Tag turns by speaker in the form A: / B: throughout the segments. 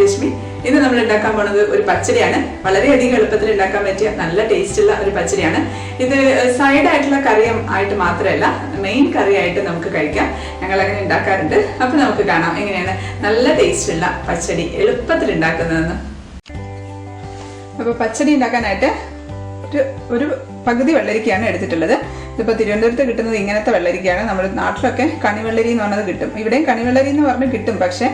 A: രശ്മി. ഇന്ന് നമ്മൾ ഉണ്ടാക്കാൻ പോണത് ഒരു പച്ചടിയാണ്. വളരെയധികം എളുപ്പത്തിൽ ഉണ്ടാക്കാൻ പറ്റിയ നല്ല ടേസ്റ്റുള്ള ഒരു പച്ചടിയാണ്. ഇത് സൈഡായിട്ടുള്ള കറിയും ആയിട്ട് മാത്രമല്ല, മെയിൻ കറിയായിട്ട് നമുക്ക് കഴിക്കാം. ഞങ്ങൾ അങ്ങനെ ഉണ്ടാക്കാറുണ്ട്. അപ്പൊ നമുക്ക് കാണാം എങ്ങനെയാണ് നല്ല ടേസ്റ്റുള്ള പച്ചടി എളുപ്പത്തിൽ ഉണ്ടാക്കുന്നതെന്ന്. അപ്പോൾ പച്ചടി ഉണ്ടാക്കാനായിട്ട് ഒരു പകുതി വെള്ളരിക്കയാണ് എടുത്തിട്ടുള്ളത്. ഇതിപ്പോൾ തിരുവനന്തപുരത്ത് കിട്ടുന്നത് ഇങ്ങനത്തെ വെള്ളരിക്കയാണ്. നമ്മുടെ നാട്ടിലൊക്കെ കണിവെള്ളരി എന്ന് പറഞ്ഞത് കിട്ടും. ഇവിടെയും കണിവെള്ളരി എന്ന് പറഞ്ഞ് കിട്ടും, പക്ഷെ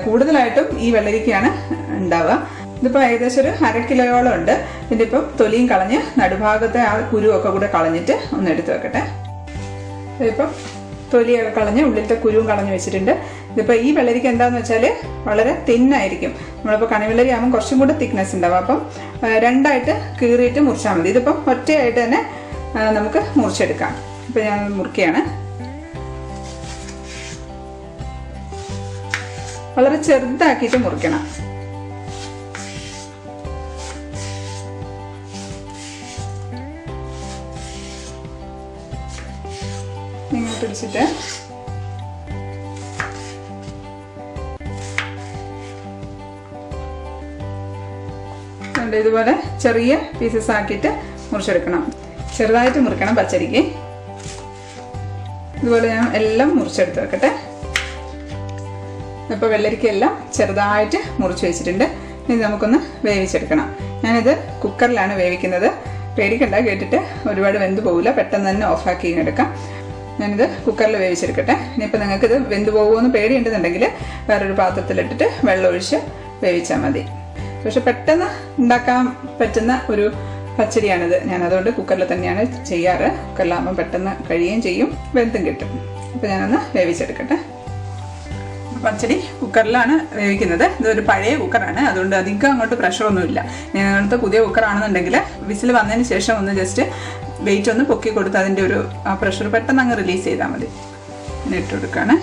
A: കൂടുതലായിട്ടും ഈ വെള്ളരിക്കയാണ് ഉണ്ടാവുക. ഇതിപ്പോൾ ഏകദേശം ഒരു 1/2 കിലോയോളം ഉണ്ട്. ഇതിൻ്റെ ഇപ്പം തൊലിയും കളഞ്ഞ് നടുഭാഗത്തെ ആ കുരുവൊക്കെ കൂടെ കളഞ്ഞിട്ട് ഒന്ന് എടുത്ത് വെക്കട്ടെ. ഇതിപ്പം തൊലിയൊക്കെ കളഞ്ഞ് ഉള്ളിലത്തെ കുരുവും കളഞ്ഞ് വെച്ചിട്ടുണ്ട്. ഇതിപ്പോൾ ഈ വെള്ളരിക്ക എന്താണെന്ന് വെച്ചാൽ വളരെ തിന്നായിരിക്കും. നമ്മളിപ്പോൾ കണിവെള്ളരി ആകുമ്പോൾ കുറച്ചും കൂടെ തിക്നെസ് ഉണ്ടാവും. അപ്പം 2ആയിട്ട് കീറിയിട്ട് മുറിച്ചാൽ മതി. ഇതിപ്പം ഒറ്റയായിട്ട് തന്നെ നമുക്ക് മുറിച്ചെടുക്കാം. ഇപ്പം ഞാൻ മുറിക്കുകയാണ്. വളരെ ചെറുതാക്കിയിട്ട് മുറിക്കണം. ഇങ്ങനെ പിടിച്ചിട്ട് ഇതുപോലെ ചെറിയ പീസസ് ആക്കിയിട്ട് മുറിച്ചെടുക്കണം. ചെറുതായിട്ട് മുറിക്കണം പച്ചടിക്ക്. ഇതുപോലെ ഞാൻ എല്ലാം മുറിച്ചെടുത്ത് വെക്കട്ടെ. ഇപ്പോൾ വെള്ളരിക്കെല്ലാം ചെറുതായിട്ട് മുറിച്ച് വെച്ചിട്ടുണ്ട്. ഇനി നമുക്കൊന്ന് വേവിച്ചെടുക്കണം. ഞാനിത് കുക്കറിലാണ് വേവിക്കുന്നത്. പേടിക്കണ്ട, കേട്ടിട്ട് ഒരുപാട് വെന്ത് പോകില്ല. പെട്ടെന്ന് തന്നെ ഓഫാക്കി എടുക്കാം. ഞാനിത് കുക്കറിൽ വേവിച്ചെടുക്കട്ടെ. ഇനിയിപ്പോൾ നിങ്ങൾക്കിത് വെന്ത് പോകുമെന്ന് പേടിയുണ്ടെന്നുണ്ടെങ്കിൽ വേറൊരു പാത്രത്തിലിട്ടിട്ട് വെള്ളം ഒഴിച്ച് വേവിച്ചാൽ മതി. പക്ഷെ പെട്ടെന്ന് ഉണ്ടാക്കാൻ പറ്റുന്ന ഒരു പച്ചടിയാണിത്. ഞാൻ അതുകൊണ്ട് കുക്കറിൽ തന്നെയാണ് ചെയ്യാറ്. കുക്കറിലാകുമ്പോൾ പെട്ടെന്ന് കഴിയുകയും ചെയ്യും, വെന്തും കിട്ടും. അപ്പോൾ ഞാനൊന്ന് വേവിച്ചെടുക്കട്ടെ. പച്ചടി കുക്കറിലാണ് വേവിക്കുന്നത്. ഇതൊരു പഴയ കുക്കറാണ്, അതുകൊണ്ട് അധികം അങ്ങോട്ട് പ്രഷറൊന്നുമില്ല. നിങ്ങളടുത്ത് പുതിയ കുക്കറാണെന്നുണ്ടെങ്കിൽ വിസിൽ വന്നതിന് ശേഷം ഒന്ന് ജസ്റ്റ് വെയിറ്റ് ഒന്ന് പൊക്കി കൊടുത്ത് അതിൻ്റെ ഒരു ആ പ്രഷർ പെട്ടെന്ന് അങ്ങ് റിലീസ് ചെയ്താൽ മതി. ഞാൻ ഇട്ട് കൊടുക്കുകയാണ്.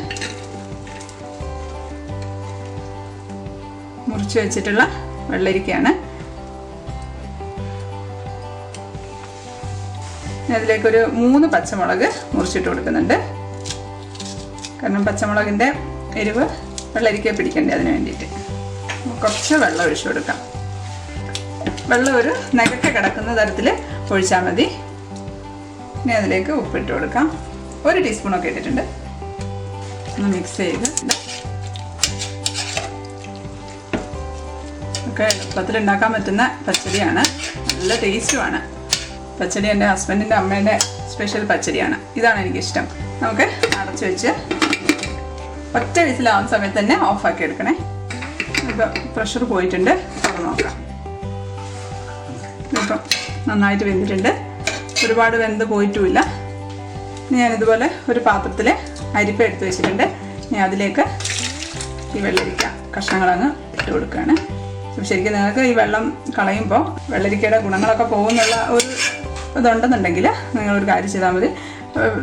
A: മുറിച്ച് വെച്ചിട്ടുള്ള വെള്ളരിക്കയാണ്. അതിലേക്കൊരു 3 പച്ചമുളക് മുറിച്ചിട്ട് കൊടുക്കുന്നുണ്ട്. കാരണം പച്ചമുളകിൻ്റെ എരിവ് വെള്ളരിക്ക പിടിക്കണ്ടേ, അതിന് വേണ്ടിയിട്ട്. കുറച്ച് വെള്ളം ഒഴിച്ചു കൊടുക്കാം. വെള്ളം ഒരു നകക്കെ കിടക്കുന്ന തരത്തിൽ ഒഴിച്ചാൽ മതി. ഇനി അതിലേക്ക് ഉപ്പിട്ട് കൊടുക്കാം. 1 ടീസ്പൂണൊക്കെ ഇട്ടിട്ടുണ്ട്. ഒന്ന് മിക്സ് ചെയ്ത് ഒക്കെ എളുപ്പത്തിൽ ഉണ്ടാക്കാൻ പറ്റുന്ന പച്ചടിയാണ്. നല്ല ടേസ്റ്റുമാണ്. പച്ചടി എൻ്റെ ഹസ്ബൻഡിൻ്റെ അമ്മയുടെ സ്പെഷ്യൽ പച്ചടിയാണ്. ഇതാണ് എനിക്കിഷ്ടം. നമുക്ക് അടച്ചു വെച്ച് ഒറ്റ വിസിലാവുന്ന സമയത്ത് തന്നെ ഓഫാക്കി എടുക്കണേ. ഇപ്പം പ്രഷർ പോയിട്ടുണ്ട്. തുറന്ന് നോക്കാം. ഇപ്പം നന്നായിട്ട് വെന്തിട്ടുണ്ട്. ഒരുപാട് വെന്ത് പോയിട്ടുമില്ല. ഇനി ഞാനിതുപോലെ ഒരു പാത്രത്തിൽ അരിപ്പ എടുത്ത് വെച്ചിട്ടുണ്ട്. ഇനി അതിലേക്ക് ഈ വെള്ളരിക്ക കഷ്ണങ്ങളങ്ങ് ഇട്ട് കൊടുക്കുകയാണ്. ശരിക്കും നിങ്ങൾക്ക് ഈ വെള്ളം കളയുമ്പോൾ വെള്ളരിക്കയുടെ ഗുണങ്ങളൊക്കെ പോകുന്നുള്ള ഒരു ഇതുണ്ടെന്നുണ്ടെങ്കിൽ നിങ്ങളൊരു കാര്യം ചെയ്താൽ മതി,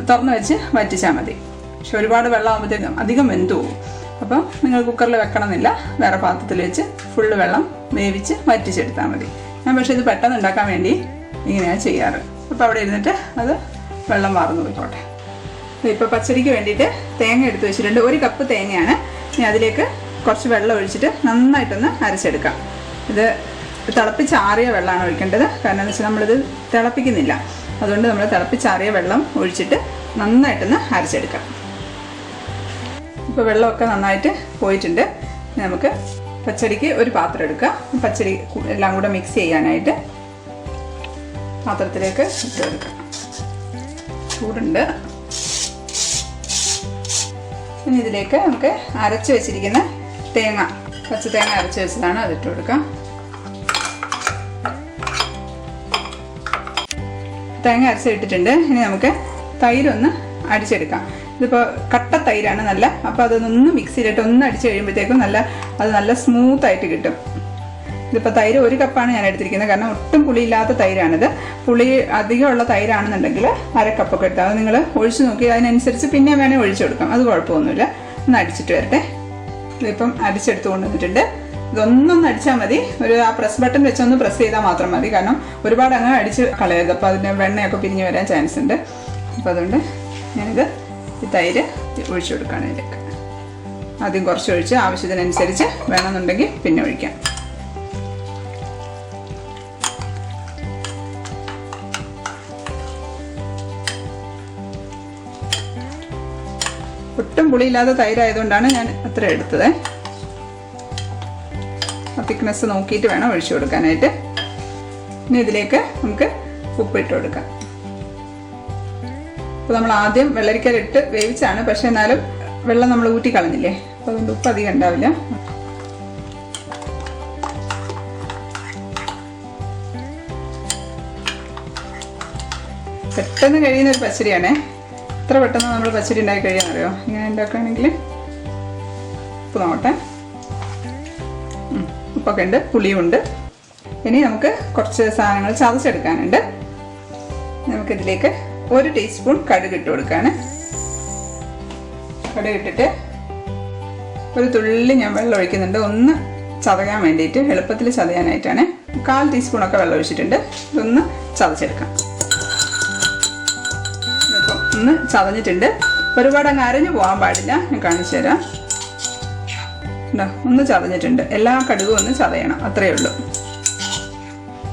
A: തുറന്ന് വെച്ച് വറ്റിച്ചാൽ മതി. പക്ഷെ ഒരുപാട് വെള്ളം ആകുമ്പോഴത്തേക്കും അധികം വെന്തു പോകും. അപ്പം നിങ്ങൾ കുക്കറിൽ വെക്കണമെന്നില്ല, വേറെ പാത്രത്തിൽ വെച്ച് ഫുള്ള് വെള്ളം വേവിച്ച് വറ്റിച്ചെടുത്താൽ മതി. ഞാൻ പക്ഷേ ഇത് പെട്ടെന്ന് ഉണ്ടാക്കാൻ വേണ്ടി ഇങ്ങനെയാണ് ചെയ്യാറ്. അപ്പോൾ അവിടെ ഇരുന്നിട്ട് അത് വെള്ളം വാർന്നു പോയിക്കോട്ടെ. ഇപ്പോൾ പച്ചടിക്ക് വേണ്ടിയിട്ട് തേങ്ങ എടുത്ത് വെച്ചിട്ടുണ്ട്. 1 കപ്പ് തേങ്ങയാണ്. ഇനി അതിലേക്ക് കുറച്ച് വെള്ളം ഒഴിച്ചിട്ട് നന്നായിട്ടൊന്ന് അരച്ചെടുക്കാം. ഇത് തിളപ്പിച്ചാറിയ വെള്ളമാണ് ഒഴിക്കേണ്ടത്. കാരണം എന്ന് വെച്ചാൽ നമ്മളിത് തിളപ്പിക്കുന്നില്ല. അതുകൊണ്ട് നമ്മൾ തിളപ്പിച്ചാറിയ വെള്ളം ഒഴിച്ചിട്ട് നന്നായിട്ടൊന്ന് അരച്ചെടുക്കാം. ഇപ്പോൾ വെള്ളമൊക്കെ നന്നായിട്ട് പോയിട്ടുണ്ട്. നമുക്ക് പച്ചടിക്ക് ഒരു പാത്രം എടുക്കുക. പച്ചടി എല്ലാം കൂടെ മിക്സ് ചെയ്യാനായിട്ട് പാത്രത്തിലേക്ക് ഇട്ട് കൊടുക്കാം. ചൂടുണ്ട്. ഇനി ഇതിലേക്ക് നമുക്ക് അരച്ച് വെച്ചിരിക്കുന്ന തേങ്ങ, പച്ച തേങ്ങ അരച്ച് വെച്ചതാണ്, അതിട്ട് കൊടുക്കാം. തേങ്ങ അരച്ചിട്ടിട്ടുണ്ട്. ഇനി നമുക്ക് തൈരൊന്ന് അടിച്ചെടുക്കാം. ഇതിപ്പോൾ കട്ട തൈരാണ് നല്ല. അപ്പോൾ അതൊന്ന് മിക്സിയിലിട്ട് ഒന്ന് അടിച്ച് കഴിയുമ്പോഴത്തേക്കും അത് നല്ല സ്മൂത്തായിട്ട് കിട്ടും. ഇതിപ്പോൾ തൈര് 1 കപ്പാണ് ഞാൻ എടുത്തിരിക്കുന്നത്. കാരണം ഒട്ടും പുളിയില്ലാത്ത തൈരാണിത്. പുളി അധികമുള്ള തൈരാണെന്നുണ്ടെങ്കിൽ 1/2 കപ്പൊക്കെ എടുത്താൽ അത് നിങ്ങൾ ഒഴിച്ച് നോക്കി അതിനനുസരിച്ച് പിന്നെ വേണേൽ ഒഴിച്ചു കൊടുക്കാം. അത് കുഴപ്പമൊന്നുമില്ല. ഒന്ന് അടിച്ചിട്ട് വരട്ടെ. ഇതിപ്പം അടിച്ചെടുത്ത് കൊണ്ടുവന്നിട്ടുണ്ട്. ഇതൊന്നൊന്ന് അടിച്ചാൽ മതി. ആ പ്രസ് ബട്ടൺ വെച്ചൊന്ന് പ്രസ് ചെയ്താൽ മാത്രം മതി. കാരണം ഒരുപാട് അങ്ങ് അടിച്ച് കളയരുത്. അപ്പോൾ അതിൻ്റെ വെണ്ണയൊക്കെ പിരിഞ്ഞ് വരാൻ ചാൻസ് ഉണ്ട്. അപ്പോൾ അതുകൊണ്ട് ഞാനിത് ഈ തൈര് ഒഴിച്ചു കൊടുക്കുകയാണ് ഇതിലേക്ക്. ആദ്യം കുറച്ച് ഒഴിച്ച് ആവശ്യത്തിനനുസരിച്ച് വേണമെന്നുണ്ടെങ്കിൽ പിന്നെ ഒഴിക്കാം. ഒട്ടും പുളിയില്ലാത്ത തൈരായതുകൊണ്ടാണ് ഞാൻ അത്ര എടുത്തത്. ആ തിക്നെസ് നോക്കിയിട്ട് വേണം ഒഴിച്ചു കൊടുക്കാനായിട്ട്. ഇനി ഇതിലേക്ക് നമുക്ക് ഉപ്പിട്ട് കൊടുക്കാം. അപ്പോൾ നമ്മൾ ആദ്യം വെള്ളരിക്കയിലിട്ട് വേവിച്ചാണ്, പക്ഷെ എന്നാലും വെള്ളം നമ്മൾ ഊറ്റി കളഞ്ഞില്ലേ, അപ്പോൾ അതുകൊണ്ട് ഉപ്പ് അധികം ഉണ്ടാവില്ല. പെട്ടെന്ന് കഴിയുന്ന ഒരു പച്ചടിയാണേ. എത്ര പെട്ടെന്ന് നമ്മൾ പച്ചടി ഉണ്ടാക്കി കഴിയാന്നറിയോ ഇങ്ങനെ ഉണ്ടാക്കുകയാണെങ്കിൽ. ഉപ്പ് നോക്കട്ടെ. ഉപ്പൊക്കെ ഉണ്ട്, പുളിയുണ്ട്. ഇനി നമുക്ക് കുറച്ച് സാധനങ്ങൾ ചതച്ചെടുക്കാനുണ്ട്. നമുക്കിതിലേക്ക് 1 ടീസ്പൂൺ കടുക് ഇട്ട് കൊടുക്കുകയാണ്. കടുക് ഇട്ടിട്ട് ഒരു തുള്ളി ഞാൻ വെള്ളം ഒഴിക്കുന്നുണ്ട്, ഒന്ന് ചതയാൻ വേണ്ടിയിട്ട്, എളുപ്പത്തിൽ ചതയാനായിട്ടാണ്. 1/4 ടീസ്പൂണൊക്കെ വെള്ളം ഒഴിച്ചിട്ടുണ്ട്. ഇതൊന്ന് ചതച്ചെടുക്കാം. ഇപ്പം ഒന്ന് ചതഞ്ഞിട്ടുണ്ട്. ഒരുപാട് അങ്ങ് അരഞ്ഞു പോകാൻ പാടില്ല. ഞാൻ കാണിച്ചു തരാം. ഒന്ന് ചതഞ്ഞിട്ടുണ്ട്. എല്ലാ കടുകും ഒന്ന് ചതയണം, അത്രയേ ഉള്ളൂ.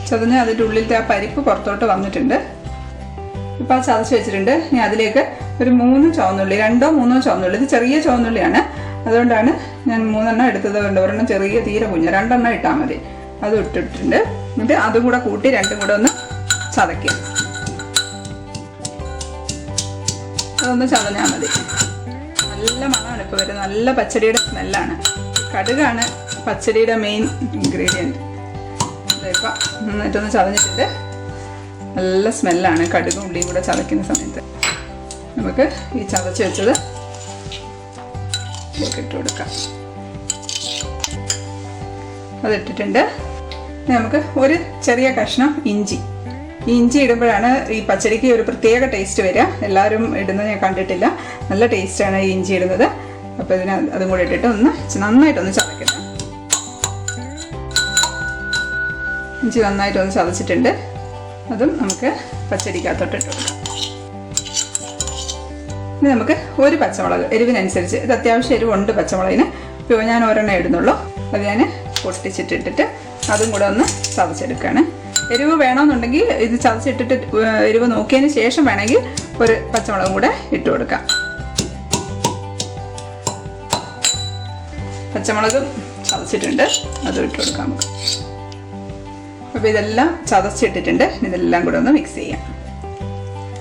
A: ചതഞ്ഞ് അതിൻ്റെ ഉള്ളിലത്തെ ആ പരിപ്പ് പുറത്തോട്ട് വന്നിട്ടുണ്ട്. ഇപ്പം ആ ചതച്ച് വെച്ചിട്ടുണ്ട്. ഇനി അതിലേക്ക് ഒരു 3 ചുവന്നുള്ളി, 2 or 3 ചുവന്നുള്ളി. ഇത് ചെറിയ ചുവന്നുള്ളിയാണ്, അതുകൊണ്ടാണ് ഞാൻ 3 എടുത്തത്. കൊണ്ട് ഒരെണ്ണം ചെറിയ തീരെ കുഞ്ഞ്, 2 ഇട്ടാൽ മതി. അത് ഇട്ടിട്ടുണ്ട്. എന്നിട്ട് അതും കൂടെ കൂട്ടി 2 കൂടെ ഒന്ന് ചതയ്ക്കുക. അതൊന്ന് ചതഞ്ഞാൽ മതി. നല്ല മണമാണ് ഇപ്പോൾ വരുന്നത്. നല്ല പച്ചടിയുടെ സ്മെല്ലാണ്. കടുകാണ് പച്ചടിയുടെ മെയിൻ ഇൻഗ്രീഡിയൻറ്റ്. ഇപ്പം നന്നായിട്ടൊന്ന് ചതഞ്ഞിട്ടുണ്ട്. നല്ല സ്മെല്ലാണ് കടുകും ഉള്ളിയും കൂടെ ചതയ്ക്കുന്ന സമയത്ത്. നമുക്ക് ഈ ചതച്ച് വെച്ചത് ഇട്ട് കൊടുക്കാം. അതിട്ടിട്ടുണ്ട്. നമുക്ക് ഒരു ചെറിയ കഷ്ണം ഇഞ്ചി. ഈ ഇഞ്ചി ഇടുമ്പോഴാണ് ഈ പച്ചടിക്ക് ഒരു പ്രത്യേക ടേസ്റ്റ് വരിക. എല്ലാവരും ഇടുന്നത് ഞാൻ കണ്ടിട്ടില്ല. നല്ല ടേസ്റ്റാണ് ഈ ഇഞ്ചി ഇടുന്നത്. അപ്പോൾ ഇതിന് അതും കൂടെ ഇട്ടിട്ട് ഒന്ന് നന്നായിട്ടൊന്ന് ചതയ്ക്കണം. ഇഞ്ചി നന്നായിട്ടൊന്ന് ചതച്ചിട്ടുണ്ട്. അതും നമുക്ക് പച്ചടിക്കകത്തോട്ട് ഇട്ട് കൊടുക്കാം. ഇനി നമുക്ക് ഒരു പച്ചമുളക്, എരിവിനനുസരിച്ച്, ഇത് അത്യാവശ്യം എരിവുണ്ട് പച്ചമുളകിന്. ഇപ്പോൾ ഞാൻ ഒരെണ്ണം ഇടുന്നുള്ളൂ. അത് ഞാൻ പൊട്ടിച്ചിട്ടിട്ട് അതും കൂടെ ഒന്ന് ചതച്ചെടുക്കുകയാണ്. എരിവ് വേണമെന്നുണ്ടെങ്കിൽ ഇത് ചതച്ചിട്ടിട്ട് എരിവ് നോക്കിയതിന് ശേഷം വേണമെങ്കിൽ ഒരു പച്ചമുളകും കൂടെ ഇട്ട് കൊടുക്കാം. പച്ചമുളകും ചതച്ചിട്ടുണ്ട്, അതും ഇട്ട് കൊടുക്കാം നമുക്ക്. അപ്പോൾ ഇതെല്ലാം ചതച്ചിട്ടിട്ടുണ്ട്. ഇതെല്ലാം കൂടെ ഒന്ന് മിക്സ് ചെയ്യാം.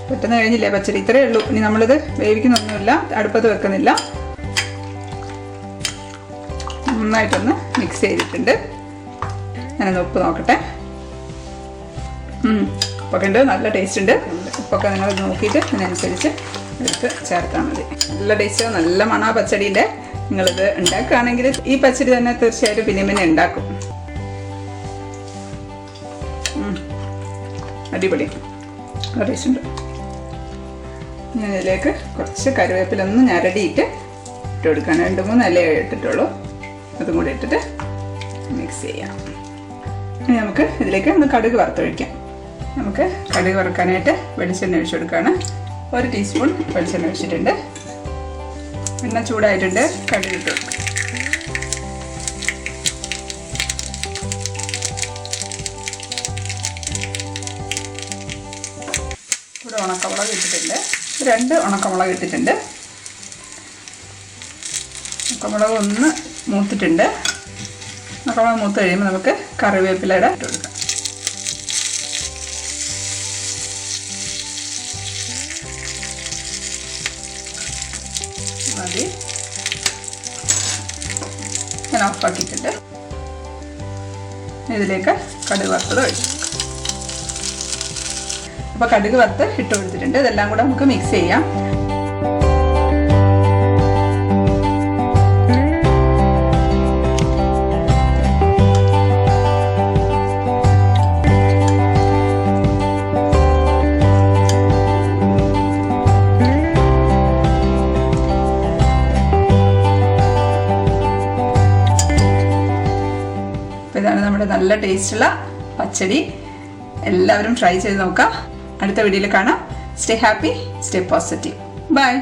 A: പെട്ടെന്ന് കഴിഞ്ഞില്ലേ പച്ചടി? ഇത്രയേ ഉള്ളൂ. ഇനി നമ്മളിത് വേവിക്കുന്നൊന്നുമില്ല, അടുപ്പത്ത് വെക്കുന്നില്ല. നന്നായിട്ടൊന്ന് മിക്സ് ചെയ്തിട്ടുണ്ട്. ഞാനൊന്ന് ഉപ്പ് നോക്കട്ടെ. ഉപ്പൊക്കെ ഉണ്ട്, നല്ല ടേസ്റ്റ് ഉണ്ട്. ഉപ്പൊക്കെ നിങ്ങൾ നോക്കിയിട്ട് അതിനനുസരിച്ച് എടുത്ത് ചേർത്താൽ മതി. നല്ല ടേസ്റ്റ്, നല്ല മണ പച്ചടിൻ്റെ. നിങ്ങളിത് ഉണ്ടാക്കുകയാണെങ്കിൽ ഈ പച്ചടി തന്നെ തീർച്ചയായിട്ടും പിന്നെ ഉണ്ടാക്കും. അടിപൊളി, നല്ല ടേസ്റ്റ് ഉണ്ട്. ഞാൻ ഇതിലേക്ക് കുറച്ച് കറിവേപ്പിലൊന്ന് ഞരടിയിട്ട് ഇട്ട് കൊടുക്കുകയാണ്. 2-3 ഇല ഇട്ടിട്ടുള്ളൂ. അതും കൂടി ഇട്ടിട്ട് മിക്സ് ചെയ്യാം. ഇനി നമുക്ക് ഇതിലേക്ക് ഒന്ന് കടുക് വറുത്തൊഴിക്കാം. നമുക്ക് കടുക് വറുക്കാനായിട്ട് വെളിച്ചെണ്ണ ഒഴിച്ചു കൊടുക്കുകയാണ്. 1 ടീസ്പൂൺ വെളിച്ചെണ്ണ ഒഴിച്ചിട്ടുണ്ട്. എണ്ണ ചൂടായിട്ടുണ്ട്. കടുക് ഇട്ട് കൊടുക്കുക. ഇവിടെ ഉണക്കമുളക് ഇട്ടിട്ടുണ്ട്. 2 ഉണക്കമുളക് ഇട്ടിട്ടുണ്ട്. ഉണക്കമുളക് ഒന്ന് മൂത്തിട്ടുണ്ട്. ഉണക്കമുളക് മൂത്ത് കഴിയുമ്പോൾ നമുക്ക് കറിവേപ്പിലയുടെ ഇട്ട് കൊടുക്കാം. മതി. ഞാൻ ഓഫാക്കിയിട്ടുണ്ട്. ഇതിലേക്ക് കടുക് വറുത്തത് ഒഴിച്ചു. അപ്പോൾ കടുക് വറുത്ത് ഇട്ട് കൊടുത്തിട്ടുണ്ട്. ഇതെല്ലാം കൂടെ നമുക്ക് മിക്സ് ചെയ്യാം. ഇതാണ് നമ്മുടെ നല്ല ടേസ്റ്റുള്ള പച്ചടി. എല്ലാവരും ട്രൈ ചെയ്ത് നോക്കാം. അടുത്ത വീഡിയോയിൽ കാണാം. Stay happy, stay positive. By.